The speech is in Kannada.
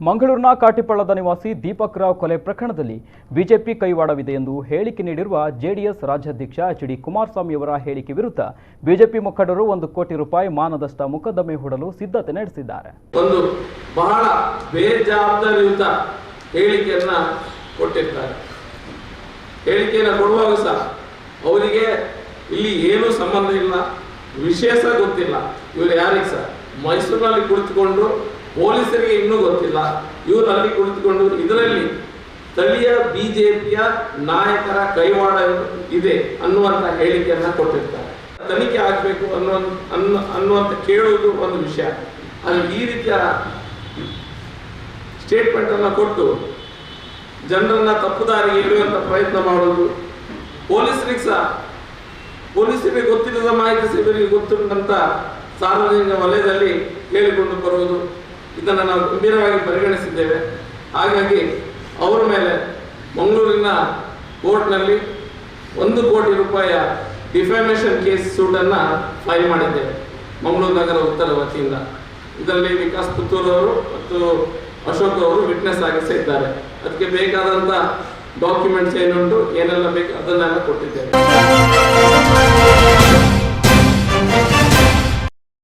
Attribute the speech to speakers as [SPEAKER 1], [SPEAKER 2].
[SPEAKER 1] ಮಂಗಳೂರಿನ ಕಾಟಿಪಳ್ಳದ ನಿವಾಸಿ ದೀಪಕ್ ರಾವ್ ಕೊಲೆ ಪ್ರಕರಣದಲ್ಲಿ ಬಿಜೆಪಿ ಕೈವಾಡವಿದೆ ಎಂದು ಹೇಳಿಕೆ ನೀಡಿರುವ ಜೆಡಿಎಸ್ ರಾಜ್ಯಾಧ್ಯಕ್ಷ ಎಚ್.ಡಿ. ಕುಮಾರಸ್ವಾಮಿ ಅವರ ಹೇಳಿಕೆ ವಿರುದ್ಧ ಬಿಜೆಪಿ ಮುಖಂಡರು 1 ಕೋಟಿ ರೂಪಾಯಿ ಮಾನನಷ್ಟ ಮೊಕದ್ದಮೆ ಹೂಡಲು ಸಿದ್ಧತೆ ನಡೆಸಿದ್ದಾರೆ.
[SPEAKER 2] ಒಂದು ಬಹಳ ಬೇಜವಾಬ್ದಾರಿಯುತ ಹೇಳಿಕೆಯನ್ನ ಕೊಟ್ಟಿದ್ದಾರೆ. ಹೇಳಿಕೆಯನ್ನು ಕೊಡುವಾಗ ಸಹ ಅವರಿಗೆ ಇಲ್ಲಿ ಏನೂ ಸಂಬಂಧ ಇಲ್ಲ, ವಿಷಯ ಸಹ ಗೊತ್ತಿಲ್ಲ. ಇವರು ಯಾರಿಗೆ ಸಹ ಮೈಸೂರಿನಲ್ಲಿ ಕುಳಿತುಕೊಂಡು ಪೊಲೀಸರಿಗೆ ಇನ್ನೂ ಗೊತ್ತಿಲ್ಲ, ಇವರು ಅಲ್ಲಿ ಕುಳಿತುಕೊಂಡು ಇದರಲ್ಲಿ ಸ್ಥಳೀಯ ಬಿಜೆಪಿಯ ನಾಯಕರ ಕೈವಾಡ ಇದೆ ಅನ್ನುವಂಥ ಹೇಳಿಕೆಯನ್ನ ಕೊಟ್ಟಿರ್ತಾರೆ. ತನಿಖೆ ಆಗಬೇಕು ಅನ್ನುವಂಥ ಕೇಳುವುದು ಒಂದು ವಿಷಯ. ಅಲ್ಲಿ ಈ ರೀತಿಯ ಸ್ಟೇಟ್ಮೆಂಟ್ ಅನ್ನು ಕೊಟ್ಟು ಜನರನ್ನ ತಪ್ಪುದಾರಿಗೆ ಇಡುವಂಥ ಪ್ರಯತ್ನ ಮಾಡುವುದು, ಪೊಲೀಸರಿಗೆ ಗೊತ್ತಿಲ್ಲದ ಮಾಹಿತಿ ಇವರಿಗೆ ಗೊತ್ತಿರುವಂಥ ಸಾರ್ವಜನಿಕ ವಲಯದಲ್ಲಿ ಹೇಳಿಕೊಂಡು ಬರುವುದು, ಇದನ್ನು ನಾವು ಗಂಭೀರವಾಗಿ ಪರಿಗಣಿಸಿದ್ದೇವೆ. ಹಾಗಾಗಿ ಅವರ ಮೇಲೆ ಮಂಗಳೂರಿನ ಕೋರ್ಟ್ನಲ್ಲಿ 1 ಕೋಟಿ ರೂಪಾಯಿಯ ಡಿಫಾಮೇಷನ್ ಕೇಸ್ ಸೂಟನ್ನು ಫೈಲ್ ಮಾಡಿದ್ದೇವೆ ಮಂಗಳೂರು ನಗರ ಉತ್ತರ ವತಿಯಿಂದ. ಇದರಲ್ಲಿ ವಿಕಾಸ್ ಪುತ್ತೂರ್ ಅವರು ಮತ್ತು ಅಶೋಕ್ ಅವರು ವಿಟ್ನೆಸ್ ಆಗಿ ಇದ್ದಾರೆ. ಅದಕ್ಕೆ ಬೇಕಾದಂಥ ಡಾಕ್ಯುಮೆಂಟ್ಸ್ ಏನುಂಟು, ಏನೆಲ್ಲ ಬೇಕು ಅದನ್ನೆಲ್ಲ ಕೊಟ್ಟಿದ್ದೇವೆ.